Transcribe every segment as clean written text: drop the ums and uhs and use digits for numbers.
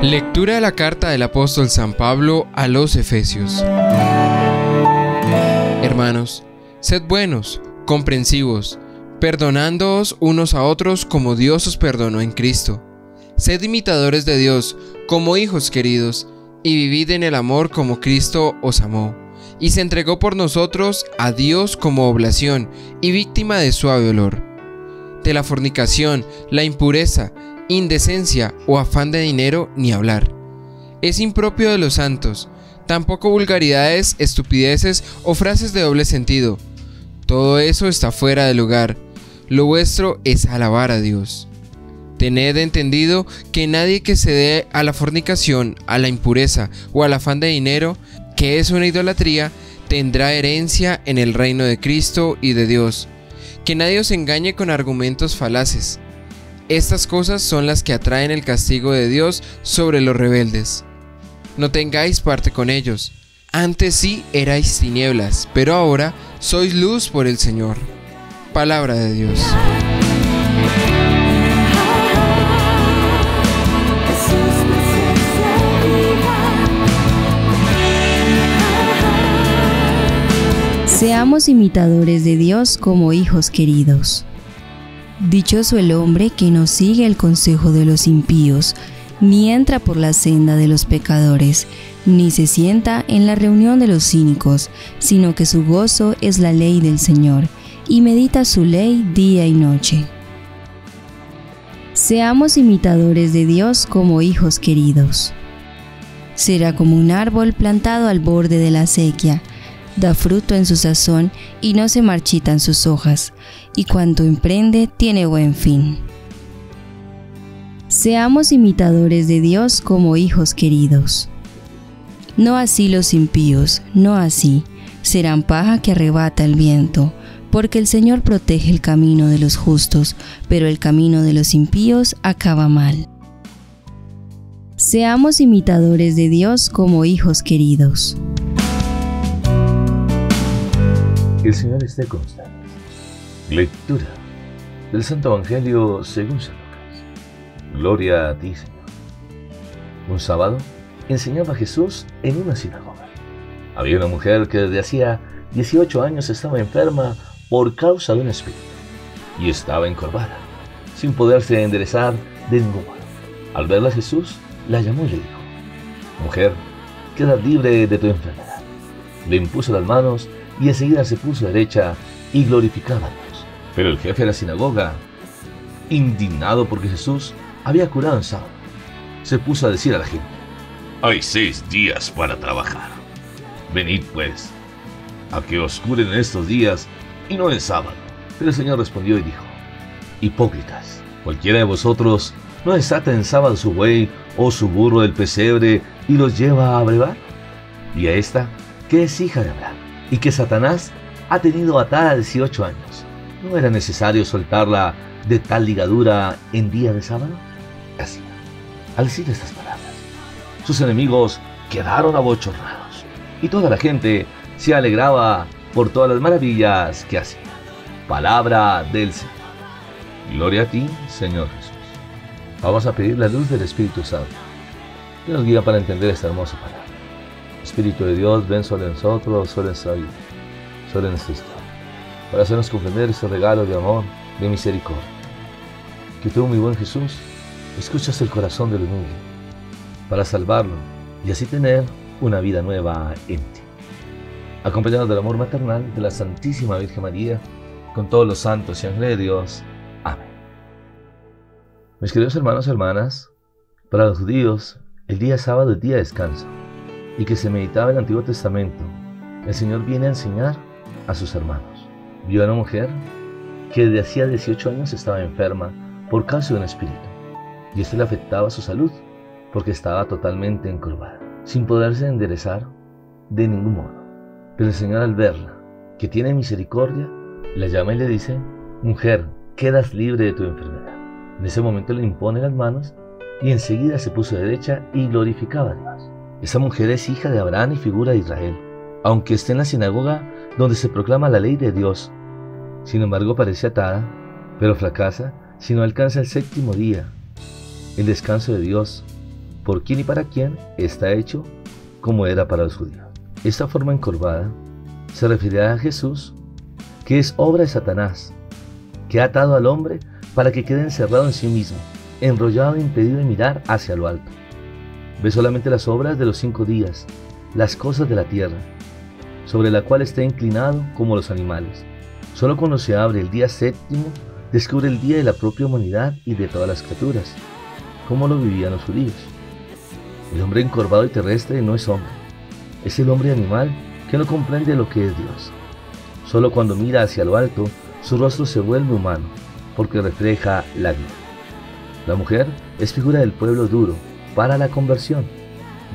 Lectura de la carta del apóstol San Pablo a los Efesios. Hermanos, sed buenos, comprensivos, perdonándoos unos a otros como Dios os perdonó en Cristo. Sed imitadores de Dios como hijos queridos, y vivid en el amor como Cristo os amó, y se entregó por nosotros a Dios como oblación y víctima de suave olor. De la fornicación, la impureza, indecencia o afán de dinero ni hablar. Es impropio de los santos, tampoco vulgaridades, estupideces o frases de doble sentido. Todo eso está fuera de lugar. Lo vuestro es alabar a Dios. Tened entendido que nadie que se dé a la fornicación, a la impureza o al afán de dinero, que es una idolatría, tendrá herencia en el reino de Cristo y de Dios. Que nadie os engañe con argumentos falaces. Estas cosas son las que atraen el castigo de Dios sobre los rebeldes. No tengáis parte con ellos. Antes sí erais tinieblas, pero ahora sois luz por el Señor. Palabra de Dios. Seamos imitadores de Dios como hijos queridos. Dichoso el hombre que no sigue el consejo de los impíos, ni entra por la senda de los pecadores, ni se sienta en la reunión de los cínicos, sino que su gozo es la ley del Señor, y medita su ley día y noche. Seamos imitadores de Dios como hijos queridos. Será como un árbol plantado al borde de la acequia, da fruto en su sazón y no se marchitan sus hojas, y cuanto emprende tiene buen fin. Seamos imitadores de Dios como hijos queridos. No así los impíos, no así, serán paja que arrebata el viento, porque el Señor protege el camino de los justos, pero el camino de los impíos acaba mal. Seamos imitadores de Dios como hijos queridos. El Señor esté con ustedes. Lectura del Santo Evangelio según San Lucas. Gloria a ti, Señor. Un sábado enseñaba Jesús en una sinagoga. Había una mujer que desde hacía 18 años estaba enferma por causa de un espíritu y estaba encorvada, sin poderse enderezar de ningún modo. Al verla Jesús la llamó y le dijo: Mujer, quedas libre de tu enfermedad. Le impuso las manos y enseguida se puso derecha y glorificaba a Dios. Pero el jefe de la sinagoga, indignado porque Jesús había curado en sábado, se puso a decir a la gente: Hay 6 días para trabajar. Venid pues, a que os curen en estos días y no en sábado. Pero el Señor respondió y dijo: Hipócritas, cualquiera de vosotros no desata en sábado su buey o su burro del pesebre y los lleva a brevar. Y a esta, que es hija de Abraham, y que Satanás ha tenido atada 18 años, ¿no era necesario soltarla de tal ligadura en día de sábado? Así, al decir estas palabras, sus enemigos quedaron abochornados, y toda la gente se alegraba por todas las maravillas que hacía. Palabra del Señor. Gloria a ti, Señor Jesús. Vamos a pedir la luz del Espíritu Santo, que nos guía para entender esta hermosa palabra. Espíritu de Dios, ven sobre nosotros, sobre nuestra vida, sobre nuestra historia, para hacernos comprender este regalo de amor, de misericordia. Que tú, mi buen Jesús, escuchas el corazón del humilde, para salvarlo y así tener una vida nueva en ti. Acompañados del amor maternal de la Santísima Virgen María, con todos los santos y ángeles de Dios. Amén. Mis queridos hermanos y hermanas, para los judíos, el día sábado es día de descanso, y que se meditaba en el Antiguo Testamento, el Señor viene a enseñar a sus hermanos. Vio a una mujer que desde hacía 18 años estaba enferma por causa de un espíritu, y esto le afectaba su salud, porque estaba totalmente encorvada, sin poderse enderezar de ningún modo. Pero el Señor, al verla, que tiene misericordia, la llama y le dice: Mujer, quedas libre de tu enfermedad. En ese momento le impone las manos, y enseguida se puso derecha y glorificaba a Dios. Esa mujer es hija de Abraham y figura de Israel, aunque esté en la sinagoga donde se proclama la ley de Dios. Sin embargo, parece atada, pero fracasa si no alcanza el 7º día, el descanso de Dios, por quién y para quién está hecho como era para los judíos. Esta forma encorvada se refiere a Jesús, que es obra de Satanás, que ha atado al hombre para que quede encerrado en sí mismo, enrollado e impedido de mirar hacia lo alto. Ve solamente las obras de los 5 días, las cosas de la tierra, sobre la cual está inclinado como los animales. Solo cuando se abre el día séptimo, descubre el día de la propia humanidad y de todas las criaturas, como lo vivían los judíos. El hombre encorvado y terrestre no es hombre, es el hombre animal que no comprende lo que es Dios. Solo cuando mira hacia lo alto, su rostro se vuelve humano, porque refleja la vida. La mujer es figura del pueblo duro para la conversión.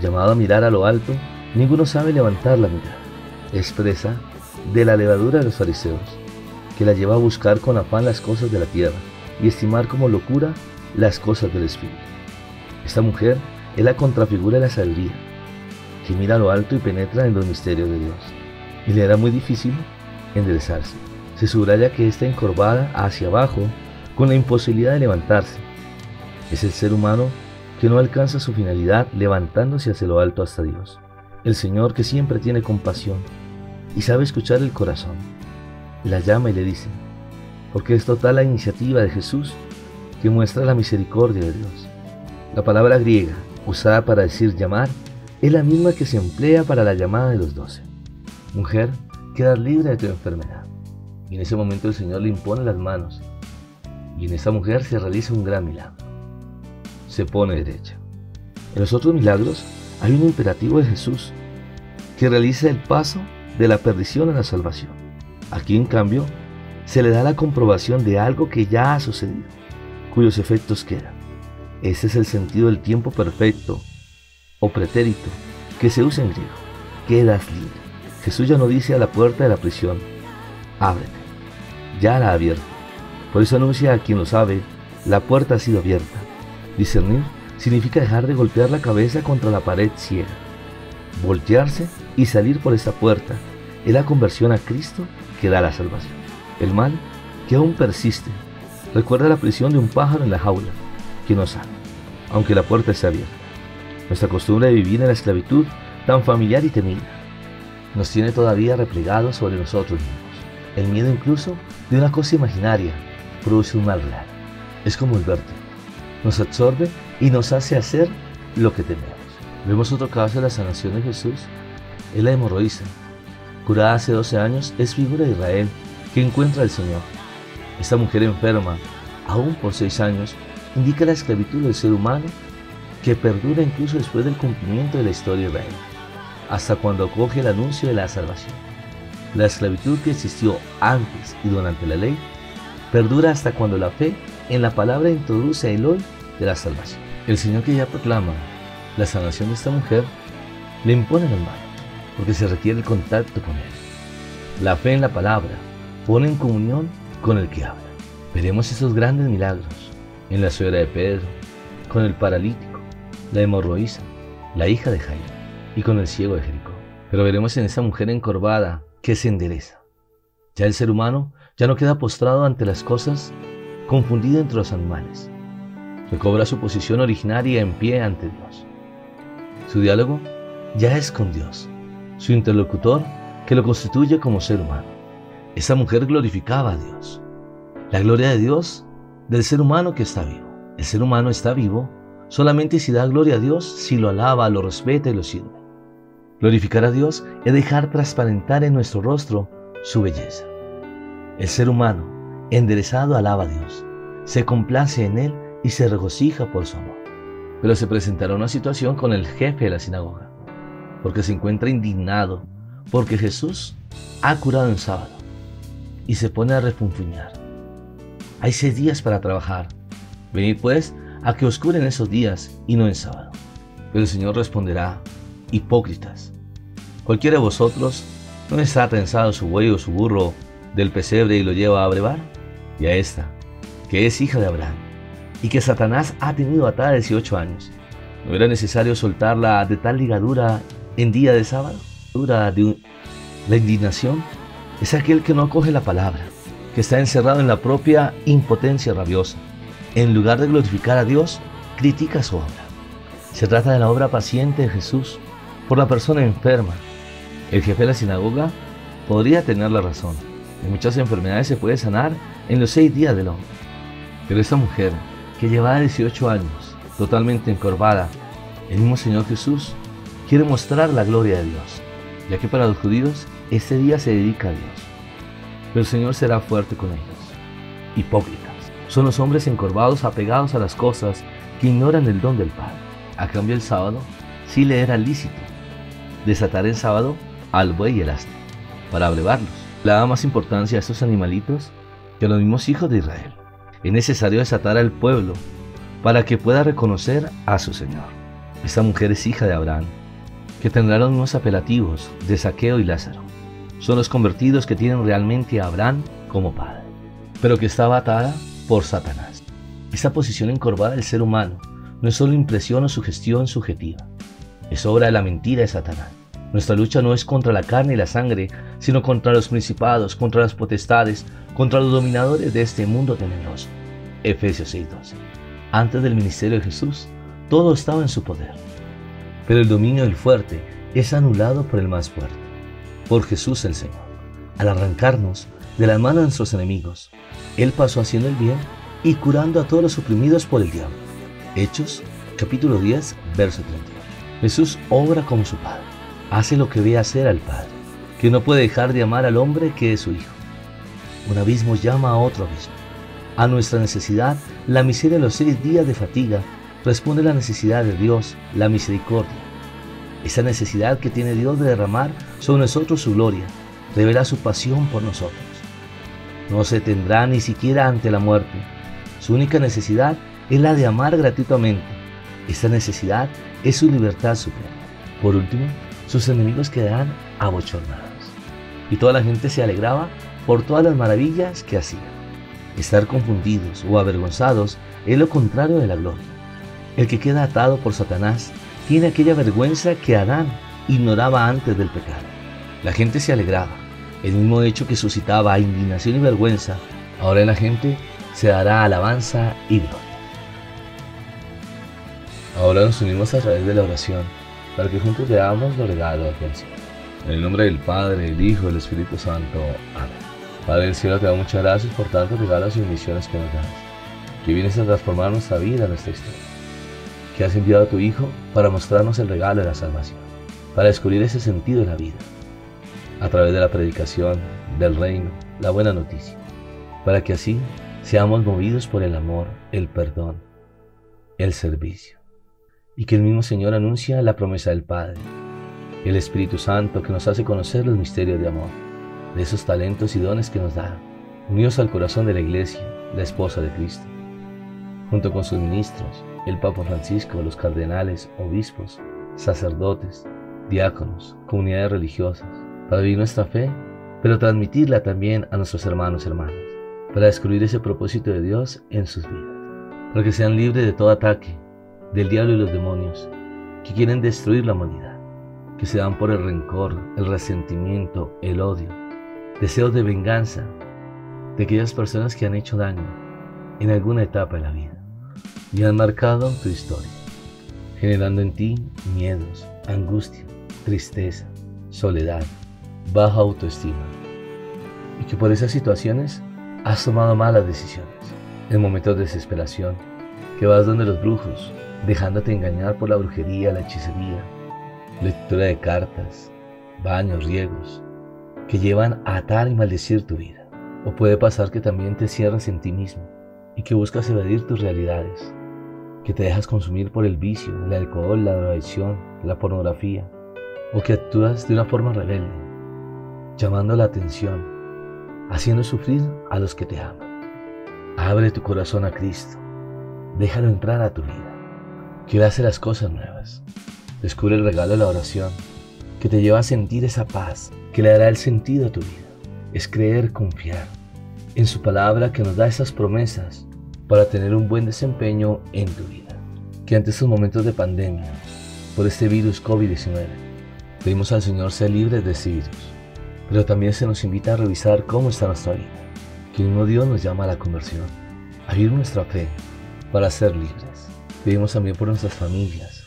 Llamado a mirar a lo alto, ninguno sabe levantar la mirada. Es presa de la levadura de los fariseos, que la lleva a buscar con afán las cosas de la tierra y estimar como locura las cosas del espíritu. Esta mujer es la contrafigura de la sabiduría, que mira a lo alto y penetra en los misterios de Dios, y le era muy difícil enderezarse. Se subraya que está encorvada hacia abajo con la imposibilidad de levantarse. Es el ser humano que no alcanza su finalidad levantándose hacia lo alto hasta Dios. El Señor, que siempre tiene compasión y sabe escuchar el corazón, la llama y le dice, porque es total la iniciativa de Jesús que muestra la misericordia de Dios. La palabra griega usada para decir llamar es la misma que se emplea para la llamada de los 12. Mujer, quedas libre de tu enfermedad. Y en ese momento el Señor le impone las manos, y en esta mujer se realiza un gran milagro. Se pone derecha. En los otros milagros hay un imperativo de Jesús que realiza el paso de la perdición a la salvación. Aquí, en cambio, se le da la comprobación de algo que ya ha sucedido, cuyos efectos quedan. Ese es el sentido del tiempo perfecto o pretérito que se usa en griego. Quedas libre. Jesús ya no dice a la puerta de la prisión, ábrete, ya la ha abierto. Por eso anuncia a quien lo sabe, la puerta ha sido abierta. Discernir significa dejar de golpear la cabeza contra la pared ciega. Voltearse y salir por esta puerta es la conversión a Cristo que da la salvación. El mal, que aún persiste, recuerda la prisión de un pájaro en la jaula, que no sale, aunque la puerta esté abierta. Nuestra costumbre de vivir en la esclavitud, tan familiar y temida, nos tiene todavía replegados sobre nosotros mismos. El miedo incluso de una cosa imaginaria produce un mal real. Es como el vértigo. Nos absorbe y nos hace hacer lo que tememos. Vemos otro caso de la sanación de Jesús. Es la hemorroísa. Curada hace 12 años, es figura de Israel que encuentra al Señor. Esta mujer enferma, aún por 6 años, indica la esclavitud del ser humano que perdura incluso después del cumplimiento de la historia de Israel, hasta cuando acoge el anuncio de la salvación. La esclavitud que existió antes y durante la ley perdura hasta cuando la fe en la palabra introduce el hoy de la salvación. El Señor, que ya proclama la sanación de esta mujer, le impone las manos, porque se requiere el contacto con Él. La fe en la palabra pone en comunión con el que habla. Veremos esos grandes milagros en la suegra de Pedro, con el paralítico, la hemorroísa, la hija de Jairo, y con el ciego de Jericó. Pero veremos en esa mujer encorvada que se endereza. Ya el ser humano ya no queda postrado ante las cosas, confundido entre los animales. Recobra su posición originaria en pie ante Dios. Su diálogo ya es con Dios, su interlocutor que lo constituye como ser humano. Esa mujer glorificaba a Dios. La gloria de Dios del ser humano que está vivo. El ser humano está vivo solamente si da gloria a Dios, si lo alaba, lo respeta y lo sirve. Glorificar a Dios es dejar transparentar en nuestro rostro su belleza. El ser humano, enderezado, alaba a Dios, se complace en Él y se regocija por su amor. Pero se presentará una situación con el jefe de la sinagoga, porque se encuentra indignado, porque Jesús ha curado en sábado, y se pone a refunfuñar. Hay 6 días para trabajar. Venid pues a que os curen esos días y no en sábado. Pero el Señor responderá, hipócritas, ¿cualquiera de vosotros no les ha trenzado su buey o su burro del pesebre y lo lleva a brevar? Y a esta, que es hija de Abraham, y que Satanás ha tenido atada 18 años, ¿no era necesario soltarla de tal ligadura en día de sábado? La indignación es aquel que no acoge la palabra, que está encerrado en la propia impotencia rabiosa. En lugar de glorificar a Dios, critica su obra. Se trata de la obra paciente de Jesús por la persona enferma. El jefe de la sinagoga podría tener la razón. De muchas enfermedades se puede sanar en los 6 días del hombre. Pero esta mujer, que llevaba 18 años, totalmente encorvada, el mismo Señor Jesús quiere mostrar la gloria de Dios, ya que para los judíos este día se dedica a Dios. Pero el Señor será fuerte con ellos. Hipócritas. Son los hombres encorvados apegados a las cosas que ignoran el don del Padre. A cambio, el sábado sí le era lícito desatar en sábado al buey y el asno para abrevarlos. Le daba más importancia a estos animalitos que a los mismos hijos de Israel. Es necesario desatar al pueblo para que pueda reconocer a su Señor. Esta mujer es hija de Abraham, que tendrá los mismos apelativos de Zaqueo y Lázaro. Son los convertidos que tienen realmente a Abraham como padre, pero que estaba atada por Satanás. Esta posición encorvada del ser humano no es solo impresión o sugestión subjetiva, es obra de la mentira de Satanás. Nuestra lucha no es contra la carne y la sangre, sino contra los principados, contra las potestades, contra los dominadores de este mundo tenebroso. Efesios 6:12. Antes del ministerio de Jesús, todo estaba en su poder. Pero el dominio del fuerte es anulado por el más fuerte, por Jesús el Señor. Al arrancarnos de las manos de nuestros enemigos, Él pasó haciendo el bien y curando a todos los oprimidos por el diablo. Hechos, capítulo 10, verso 38. Jesús obra como su Padre. Hace lo que ve hacer al Padre, que no puede dejar de amar al hombre que es su Hijo. Un abismo llama a otro abismo. A nuestra necesidad, la miseria de los 6 días de fatiga responde a la necesidad de Dios, la misericordia. Esa necesidad que tiene Dios de derramar sobre nosotros su gloria, revela su pasión por nosotros. No se tendrá ni siquiera ante la muerte. Su única necesidad es la de amar gratuitamente. Esta necesidad es su libertad suprema. Por último, sus enemigos quedarán abochornados. Y toda la gente se alegraba por todas las maravillas que hacía. Estar confundidos o avergonzados es lo contrario de la gloria. El que queda atado por Satanás tiene aquella vergüenza que Adán ignoraba antes del pecado. La gente se alegraba. El mismo hecho que suscitaba indignación y vergüenza, ahora en la gente se dará alabanza y gloria. Ahora nos unimos a través de la oración para que juntos veamos los regalos del Señor. En el nombre del Padre, del Hijo y del Espíritu Santo. Amén. Padre del cielo, te damos muchas gracias por tantos regalos y bendiciones que nos das, que vienes a transformar nuestra vida, nuestra historia, que has enviado a tu Hijo para mostrarnos el regalo de la salvación, para descubrir ese sentido de la vida, a través de la predicación del reino, la buena noticia, para que así seamos movidos por el amor, el perdón, el servicio, y que el mismo Señor anuncia la promesa del Padre, el Espíritu Santo que nos hace conocer los misterios de amor, de esos talentos y dones que nos da, unidos al corazón de la Iglesia, la esposa de Cristo, junto con sus ministros, el Papa Francisco, los cardenales, obispos, sacerdotes, diáconos, comunidades religiosas, para vivir nuestra fe, pero transmitirla también a nuestros hermanos y hermanas, para descubrir ese propósito de Dios en sus vidas, para que sean libres de todo ataque del diablo y los demonios que quieren destruir la humanidad, que se dan por el rencor, el resentimiento, el odio, deseos de venganza de aquellas personas que han hecho daño en alguna etapa de la vida y han marcado tu historia, generando en ti miedos, angustia, tristeza, soledad, baja autoestima, y que por esas situaciones has tomado malas decisiones, en momentos de desesperación, que vas donde los brujos, dejándote engañar por la brujería, la hechicería, lectura de cartas, baños, riegos, que llevan a atar y maldecir tu vida. O puede pasar que también te cierras en ti mismo y que buscas evadir tus realidades, que te dejas consumir por el vicio, el alcohol, la drogadicción, la pornografía, o que actúas de una forma rebelde, llamando la atención, haciendo sufrir a los que te aman. Abre tu corazón a Cristo, déjalo entrar a tu vida, que Él hace las cosas nuevas. Descubre el regalo de la oración, que te lleva a sentir esa paz, que le dará el sentido a tu vida. Es creer, confiar en su palabra que nos da esas promesas para tener un buen desempeño en tu vida. Que ante estos momentos de pandemia, por este virus COVID-19, pedimos al Señor ser libres de este virus, pero también se nos invita a revisar cómo está nuestra vida, que el mismo Dios nos llama a la conversión, a vivir nuestra fe para ser libres. Pedimos también por nuestras familias,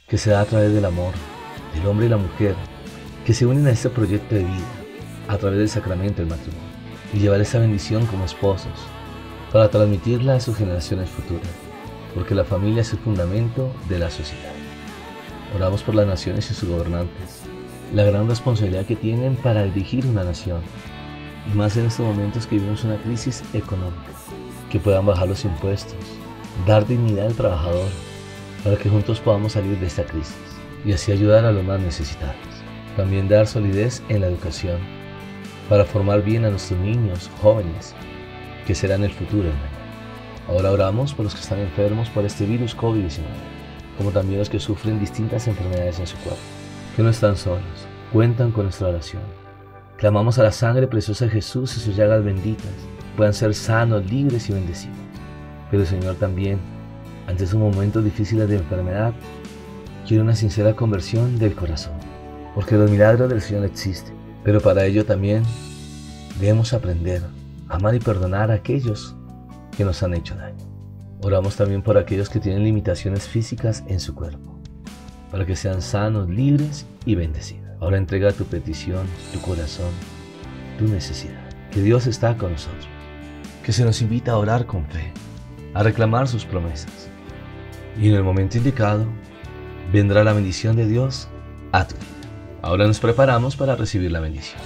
que se da a través del amor del hombre y la mujer que se unen a este proyecto de vida a través del sacramento del matrimonio y llevar esa bendición como esposos para transmitirla a sus generaciones futuras, porque la familia es el fundamento de la sociedad. Oramos por las naciones y sus gobernantes, la gran responsabilidad que tienen para dirigir una nación, y más en estos momentos que vivimos una crisis económica, que puedan bajar los impuestos, dar dignidad al trabajador, para que juntos podamos salir de esta crisis y así ayudar a los más necesitados. También dar solidez en la educación, para formar bien a nuestros niños, jóvenes, que serán el futuro del mañana. Ahora oramos por los que están enfermos por este virus COVID-19, como también los que sufren distintas enfermedades en su cuerpo, que no están solos, cuentan con nuestra oración. Clamamos a la sangre preciosa de Jesús y sus llagas benditas, puedan ser sanos, libres y bendecidos. Pero Señor, también, ante esos momentos difíciles de enfermedad, quiero una sincera conversión del corazón, porque los milagros del Señor existen, pero para ello también debemos aprender a amar y perdonar a aquellos que nos han hecho daño. Oramos también por aquellos que tienen limitaciones físicas en su cuerpo, para que sean sanos, libres y bendecidos. Ahora entrega tu petición, tu corazón, tu necesidad, que Dios está con nosotros, que se nos invita a orar con fe, a reclamar sus promesas, y en el momento indicado vendrá la bendición de Dios a tu vida. Ahora nos preparamos para recibir la bendición.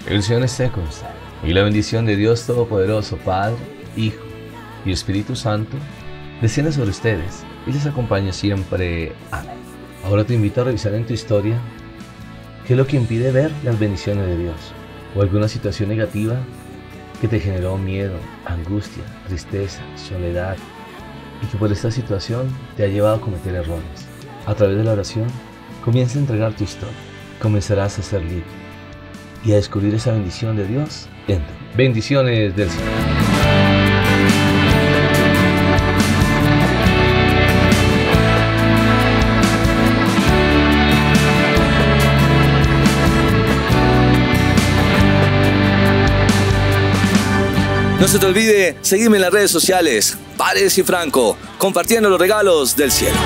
El Señor esté con ustedes, y la bendición de Dios Todopoderoso, Padre, Hijo y Espíritu Santo, desciende sobre ustedes y les acompañe siempre. Amén. Ahora te invito a revisar en tu historia qué es lo que impide ver las bendiciones de Dios, o alguna situación negativa que te generó miedo, angustia, tristeza, soledad, y que por esta situación te ha llevado a cometer errores. A través de la oración, comienza a entregar tu historia. Comenzarás a ser libre y a descubrir esa bendición de Dios en tu vida. Bendiciones del Señor. No se te olvide seguirme en las redes sociales, Paredes y Franco, compartiendo los regalos del cielo.